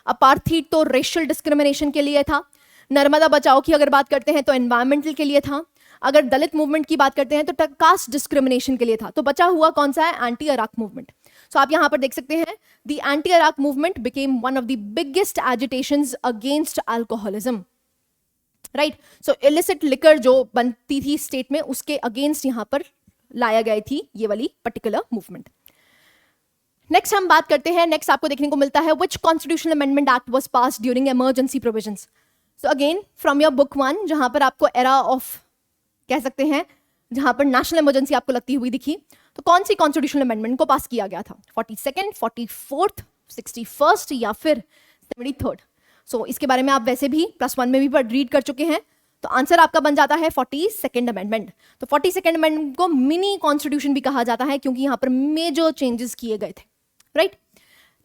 अपार्थीड तो रेशियल डिस्क्रिमिनेशन के लिए था, नर्मदा बचाओ की अगर बात करते हैं तो एनवायरमेंटल के लिए था, अगर दलित मूवमेंट की बात करते हैं तो कास्ट डिस्क्रिमिनेशन के लिए था। तो बचा हुआ कौन सा है? Anti arrack movement. आप यहां पर देख सकते हैं, the anti arrack movement became one of the biggest agitations against alcoholism. Right, illicit liquor जो बनती थी स्टेट में, उसके अगेंस्ट यहां पर लाया गई थी ये वाली पर्टिकुलर मूवमेंट। नेक्स्ट हम बात करते हैं, नेक्स्ट आपको देखने को मिलता है which constitutional amendment act was passed during emergency provisions. Again from your book 1, जहां पर आपको एरा ऑफ कह सकते हैं, जहां पर नेशनल इमरजेंसी आपको लगती हुई दिखी, तो कौन सी कॉन्स्टिट्यूशनल अमेंडमेंट को पास किया गया था? 42nd, 44th, 61st या फिर 73rd? इसके बारे में आप वैसे भी +1 में भी रीड कर चुके हैं। तो आंसर आपका बन जाता है 42nd अमेंडमेंट। तो 42nd अमेंडमेंट को मिनी कॉन्स्टिट्यूशन भी कहा जाता है, क्योंकि यहां पर मेजर चेंजेस किए गए थे। राइट,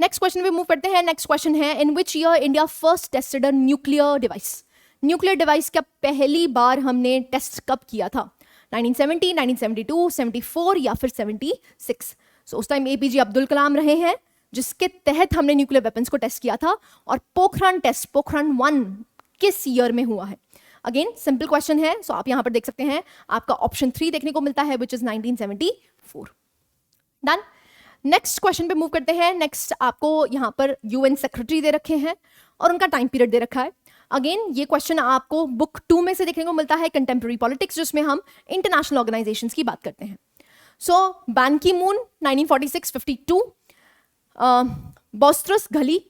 नेक्स्ट क्वेश्चन पे मूव करते हैं। नेक्स्ट क्वेश्चन है, in which year India first tested a nuclear device? Nuclear device का पहली बार हमने टेस्ट कब किया था? 1970, 1972, 74 या फिर 76? उस टाइम एपीजे अब्दुल कलाम रहे हैं, जिसके तहत हमने न्यूक्लियर वेपन्स को टेस्ट किया था। और पोखरण टेस्ट, पोखरण 1 किस ईयर में हुआ है? अगेन सिंपल क्वेश्चन है, आप यहां पर देख सकते हैं, आपका ऑप्शन 3 देखने को मिलता है, which is 1974। Done. Next question पे मूव करते हैं। नेक्स्ट आपको यहां पर यूएन सेक्रेटरी दे रखे हैं और उनका टाइम पीरियड दे रखा है। अगेन ये क्वेश्चन आपको बुक 2 में से देखने को मिलता है, कंटेम्प्रेरी पॉलिटिक्स, जिसमें हम इंटरनेशनल ऑर्गेनाइजेशंस की बात करते हैं। बैन की moon 1946-52, Bostrus Ghali,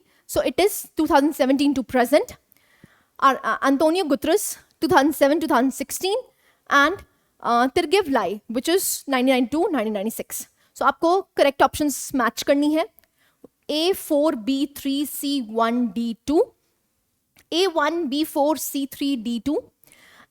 it is 2017 to present. Antonio Guterres 2007-2016 and Tirgev Lai, which is 1992 to 1996. आपको करेक्ट ऑप्शंस मैच करनी है। A4B3C1D2, A1B4C3D2,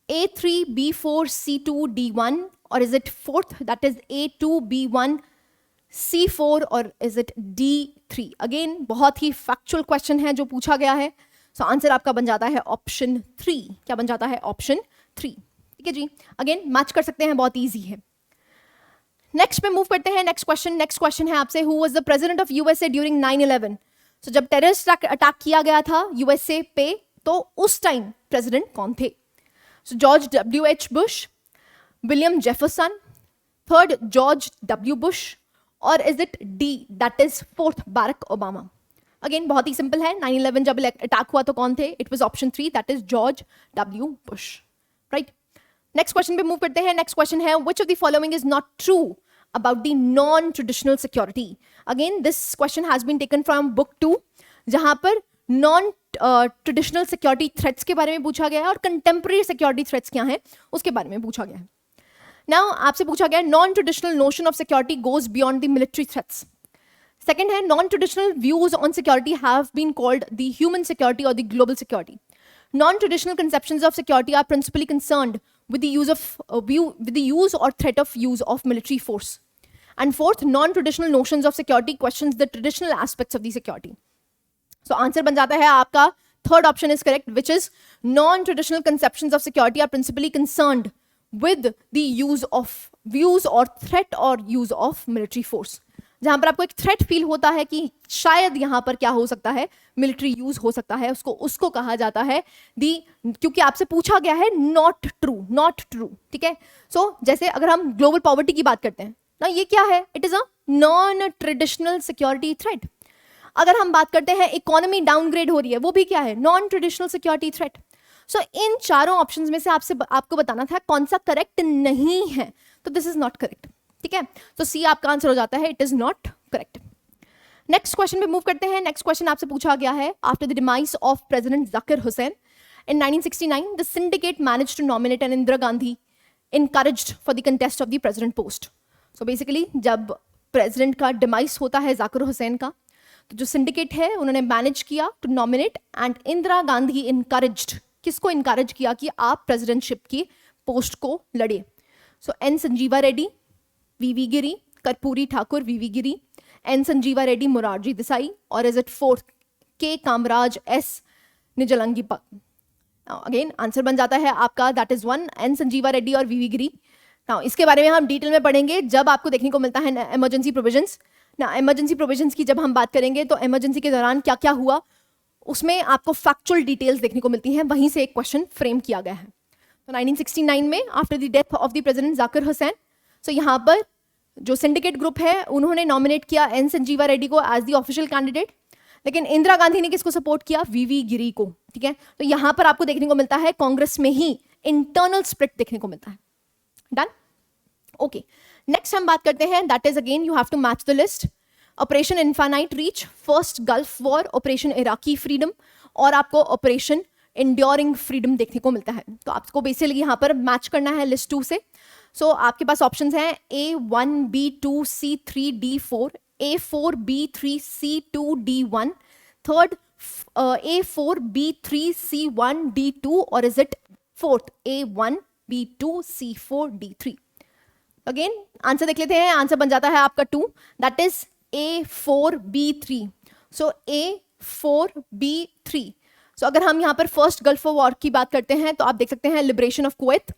A3B4C2D1, or is it fourth, that is A2B1C4, और is it D3? Again बहुत ही factual question है जो पूछा गया है। आंसर आपका बन जाता है ऑप्शन 3। क्या बन जाता है? ऑप्शन 3। ठीक है जी, अगेन मैच कर सकते हैं, बहुत ईजी है। नेक्स्ट पे मूव करते हैं। नेक्स्ट क्वेश्चन है आपसे, who was the president of USA during 9/11? जब टेररिस्ट अटैक किया गया था यूएसए पे, तो उस टाइम प्रेसिडेंट कौन थे? George W.H. Bush, William Jefferson, third George W. Bush, और is it D, that is fourth Barack Obama? Again बहुत ही सिंपल है, 9/11 जब अटैक हुआ तो कौन थे? It was option 3, that is George W. Bush. Right, next question पे मूव करते हैं। नेक्स्ट क्वेश्चन है, which of the following is not true about the non-traditional security? Again, this question has been taken from book 2, जहां पर traditional security threats के बारे में पूछा गया है और कंटेम्प्रेरी सिक्योरिटी थ्रेट्स क्या हैं उसके बारे में पूछा गया है. नाउ आपसे पूछा गया है non traditional notion of security goes beyond the military threats. Second है non traditional views on security have been called the human security और the global security. Non-traditional conceptions of security are principally concerned with the use or threat of use of military force. And fourth, non-traditional notions of security questions the traditional aspects of the security. So answer बन जाता है आपका third option is correct, which is non-traditional conceptions of security are principally concerned with the use of views or threat or use of military force. जहां पर आपको एक threat feel होता है कि शायद यहां पर क्या हो सकता है, मिलिट्री यूज हो सकता है, उसको कहा जाता है क्योंकि आपसे पूछा गया है नॉट ट्रू. ठीक है. सो जैसे अगर हम ग्लोबल पॉवर्टी की बात करते हैं ना, ये क्या है? It is a non traditional security threat. अगर हम बात करते हैं इकोनॉमी डाउनग्रेड हो रही है, वो भी क्या है? Non traditional security threat. So इन चारों ऑप्शंस में से आपको बताना था कौन सा करेक्ट नहीं है, तो दिस इज नॉट करेक्ट. ठीक है. तो सी आपका आंसर हो जाता है, it is not correct. Next question पे मूव करते हैं. नेक्स्ट क्वेश्चन आपसे पूछा गया है after the demise of president Zakir Hussain in 1969 the syndicate managed to nominate an Indira Gandhi encouraged for the contest of the president post. So basically जब president का demise होता है जाकिर हुसैन का, तो जो सिंडिकेट है उन्होंने मैनेज किया to nominate and Indira Gandhi encouraged. किसको इनकरेज किया कि आप प्रेसिडेंटशिप की पोस्ट को लड़े? So N Sanjiva Reddy, V V Giri, Karpoori Thakur, V V Giri, N Sanjiva Reddy, Morarji Desai, और is it fourth K Kamaraj, S निजलंगी. अगेन आंसर बन जाता है आपका that is one, N Sanjiva Reddy और वीवी गिरी. नाउ इसके बारे में हम डिटेल में पढ़ेंगे जब आपको देखने को मिलता है इमरजेंसी प्रोविजंस. ना इमरजेंसी प्रोविजंस की जब हम बात करेंगे तो इमरजेंसी के दौरान क्या क्या हुआ उसमें आपको फैक्चुअल डिटेल्स देखने को मिलती हैं, वहीं से एक क्वेश्चन फ्रेम किया गया है. तो 1969 में after the death of the president Zakir Hussain, so यहाँ पर जो सिंडिकेट ग्रुप है उन्होंने नॉमिनेट किया एन संजीवा रेड्डी को एज द ऑफिशियल कैंडिडेट, लेकिन इंदिरा गांधी ने किसको सपोर्ट किया? वीवी गिरी को. ठीक है. तो यहां पर आपको देखने को मिलता है कांग्रेस में ही इंटरनल स्प्लिट देखने को मिलता है. डन. ओके. नेक्स्ट हम बात करते हैं, that is again you have to match the list. Operation infinite reach, first Gulf War, operation Iraqi freedom और आपको ऑपरेशन इंड्योरिंग फ्रीडम देखने को मिलता है. तो आपको बेसिकली यहां पर मैच करना है लिस्ट 2 से. सो आपके पास ऑप्शंस हैं A1, B2, C3, D4, A4, B3, C2, D1, third A4, B3, C1, D2, और is it fourth A1, B2, C4, D3. Again answer देख लेते हैं. आंसर बन जाता है आपका 2, that is A4, B3. So A4, B3. सो अगर हम यहाँ पर फर्स्ट गल्फ वॉर की बात करते हैं तो आप देख सकते हैं liberation of Kuwait.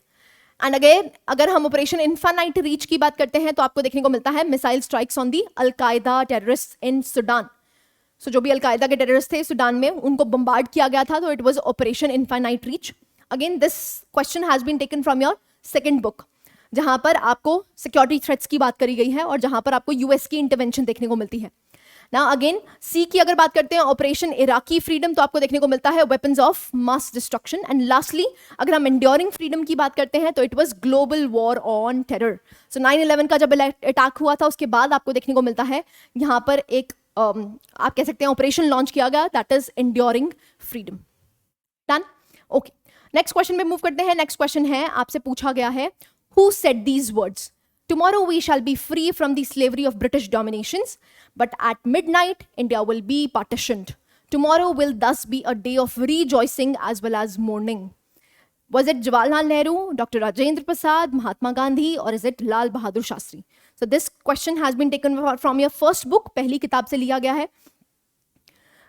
And again अगर हम ऑपरेशन इन्फानाइट रीच की बात करते हैं तो आपको देखने को मिलता है missile strikes on the al Qaeda terrorist in Sudan. So जो भी अलकायदा के टेररिस्ट थे सुडान में, उनको बम्बार्ड किया गया था, तो it was operation infinite reach. Again this question has been taken from your second book, जहां पर आपको सिक्योरिटी थ्रेट्स की बात करी गई है और जहां पर आपको यूएस की इंटरवेंशन देखने को मिलती है. ना अगेन सी की अगर बात करते हैं ऑपरेशन इराकी फ्रीडम, तो आपको देखने को मिलता है weapons of mass destruction. And lastly अगर हम एंड्योरिंग फ्रीडम की बात करते हैं तो it was global war on terror. So 9/11 का जब अटैक हुआ था उसके बाद आपको देखने को मिलता है यहाँ पर एक आप कह सकते हैं ऑपरेशन लॉन्च किया गया, that is enduring freedom. Done. Okay. Next question पे मूव करते हैं. नेक्स्ट क्वेश्चन है, आपसे पूछा गया है who said these words? Tomorrow we shall be free from the slavery of British dominations, but at midnight India will be partitioned. Tomorrow will thus be a day of rejoicing as well as mourning. Was it Jawaharlal Nehru, Dr. Rajendra Prasad, Mahatma Gandhi, or is it Lal Bahadur Shastri? So this question has been taken from your first book, पहली किताब से लिया गया है,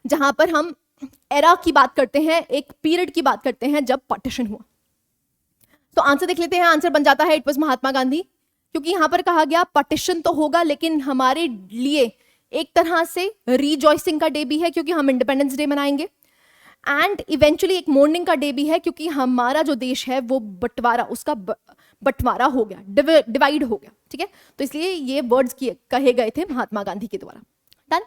जहां पर हम era की बात करते हैं, एक पीरियड की बात करते हैं जब पार्टीशन हुआ. तो आंसर देख लेते हैं. आंसर बन जाता है इट वाज महात्मा गांधी, क्योंकि यहां पर कहा गया पार्टीशन तो होगा लेकिन हमारे लिए एक तरह से रीजॉइसिंग का डे भी है क्योंकि हम इंडिपेंडेंस डे मनाएंगे, एंड इवेंचुअली एक मॉर्निंग का डे भी है क्योंकि हमारा जो देश है वो बंटवारा हो गया, डिवाइड हो गया. ठीक है. तो इसलिए ये वर्ड्स कहे गए थे महात्मा गांधी के द्वारा. डन.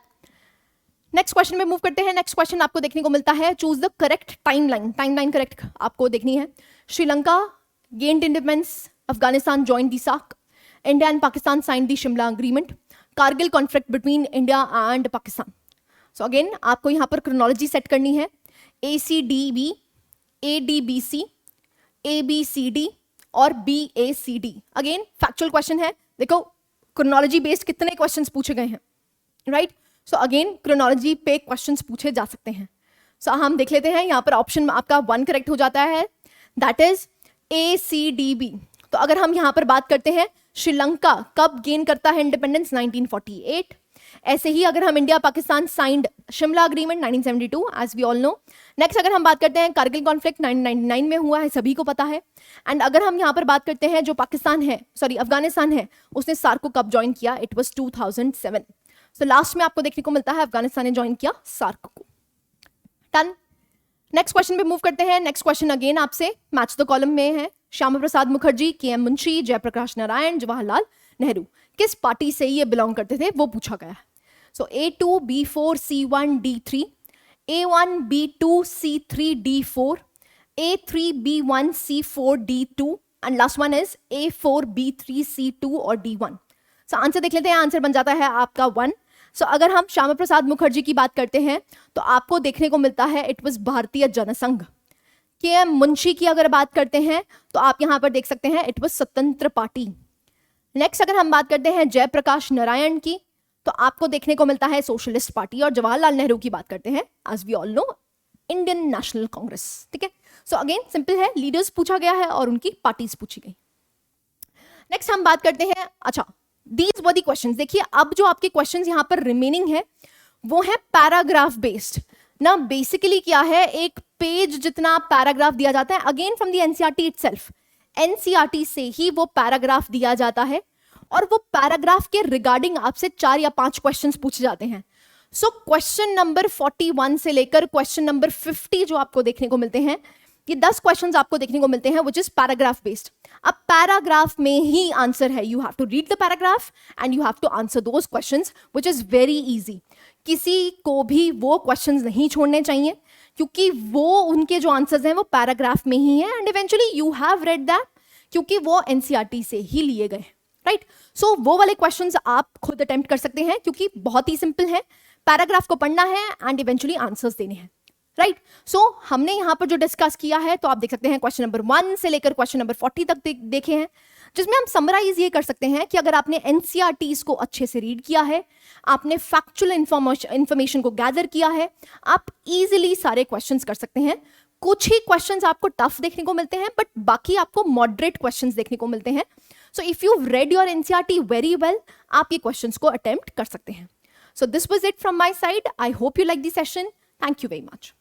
नेक्स्ट क्वेश्चन में मूव करते हैं. नेक्स्ट क्वेश्चन आपको देखने को मिलता है choose the correct timeline. Timeline correct आपको देखनी है. Sri Lanka gained independence, Afghanistan joined the SAARC, India and Pakistan signed the Shimla Agreement, Kargil conflict between India and Pakistan. So again आपको यहाँ पर क्रोनोलॉजी सेट करनी है. ACDB, ADBC, ABCD और BACD। Again factual question है, देखो क्रोनोलॉजी बेस्ड कितने questions पूछे गए हैं, राइट। सो अगेन क्रोनोलॉजी पे क्वेश्चंस पूछे जा सकते हैं। सो हम देख लेते हैं, यहाँ पर ऑप्शन आपका 1 करेक्ट हो जाता है, दैट इज ACDB। तो अगर हम यहाँ पर बात करते हैं श्रीलंका कब गेन करता है इंडिपेंडेंस, 1948। ऐसे ही अगर हम India Pakistan signed Shimla agreement 1972, as we all know. Next अगर हम बात करते हैं कारगिल कॉन्फ्लिक्ट 1999 में हुआ है, सभी को पता है। एंड अगर हम यहाँ पर बात करते हैं जो पाकिस्तान है, सॉरी अफगानिस्तान है, उसने सार्क को कब ज्वाइन किया, इट वाज 2007। सो लास्ट में आपको देखने को मिलता है अफगानिस्तान ने ज्वाइन किया सार्क को। डन। नेक्स्ट क्वेश्चन पे मूव करते हैं। नेक्स्ट क्वेश्चन अगेन आपसे मैच द कॉलम में है। श्यामा प्रसाद मुखर्जी, KM मुंशी, जयप्रकाश नारायण, जवाहरलाल नेहरू किस पार्टी से ये बिलोंग करते थे, वो पूछा गया है। सो A2, B4, C1, D3, A1, B2, C3, D4, A3, B1, C4, D2 and last one is A4, B3, C2 और D1। सो आंसर देख लेते हैं, आंसर बन जाता है आपका 1। सो अगर हम श्यामा प्रसाद मुखर्जी की बात करते हैं तो आपको देखने को मिलता है इट वाज भारतीय जनसंघ। KM मुंशी की अगर बात करते हैं तो आप यहां पर देख सकते हैं इट वाज स्वतंत्र पार्टी। नेक्स्ट अगर हम बात करते हैं जयप्रकाश नारायण की तो आपको देखने को मिलता है सोशलिस्ट पार्टी। और जवाहरलाल नेहरू की बात करते हैं as we all know Indian National Congress. ठीक है, सो अगेन सिंपल है, लीडर्स पूछा गया है और उनकी पार्टीज पूछी गई। नेक्स्ट हम बात करते हैं, अच्छा दीज वर द क्वेश्चंस। देखिए अब जो आपके क्वेश्चंस यहाँ पर रिमेनिंग है वो है पैराग्राफ बेस्ड ना। बेसिकली क्या है, एक पेज जितना पैराग्राफ दिया जाता है again from the NCERT itself. NCERT से ही वो पैराग्राफ दिया जाता है और वो पैराग्राफ के रिगार्डिंग आपसे 4 या 5 क्वेश्चंस पूछे जाते हैं। सो क्वेश्चन नंबर 41 से लेकर क्वेश्चन नंबर 50 जो आपको देखने को मिलते हैं, ये 10 क्वेश्चंस आपको देखने को मिलते हैं विच इज पैराग्राफ बेस्ड। अब पैराग्राफ में ही आंसर है, you have to read the paragraph and you have to answer those questions which is very easy. किसी को भी वो क्वेश्चंस नहीं छोड़ने चाहिए क्योंकि वो उनके जो आंसर्स हैं वो पैराग्राफ में ही है and eventually you have read that क्योंकि वो एनसीईआरटी से ही लिए गए, राइट। सो वो वाले क्वेश्चंस आप खुद अटेम्प्ट कर सकते हैं क्योंकि बहुत ही सिंपल है, पैराग्राफ को पढ़ना है एंड इवेंचुअली आंसर्स देने हैं, राइट। सो हमने यहां पर जो डिस्कस किया है तो आप देख सकते हैं क्वेश्चन नंबर 1 से लेकर क्वेश्चन नंबर 40 तक देखे हैं, जिसमें हम समराइज ये कर सकते हैं कि अगर आपने एनसीईआरटीज को अच्छे से रीड किया है, आपने फैक्चुअल इंफॉर्मेशन को गैदर किया है, आप इजीली सारे क्वेश्चंस कर सकते हैं। कुछ ही क्वेश्चंस आपको टफ देखने को मिलते हैं बट बाकी आपको मॉडरेट क्वेश्चंस देखने को मिलते हैं। So if you read your NCERT very well, आप ये क्वेश्चंस को अटेम्प्ट कर सकते हैं। So this was it from my side. I hope you like the session. Thank you very much.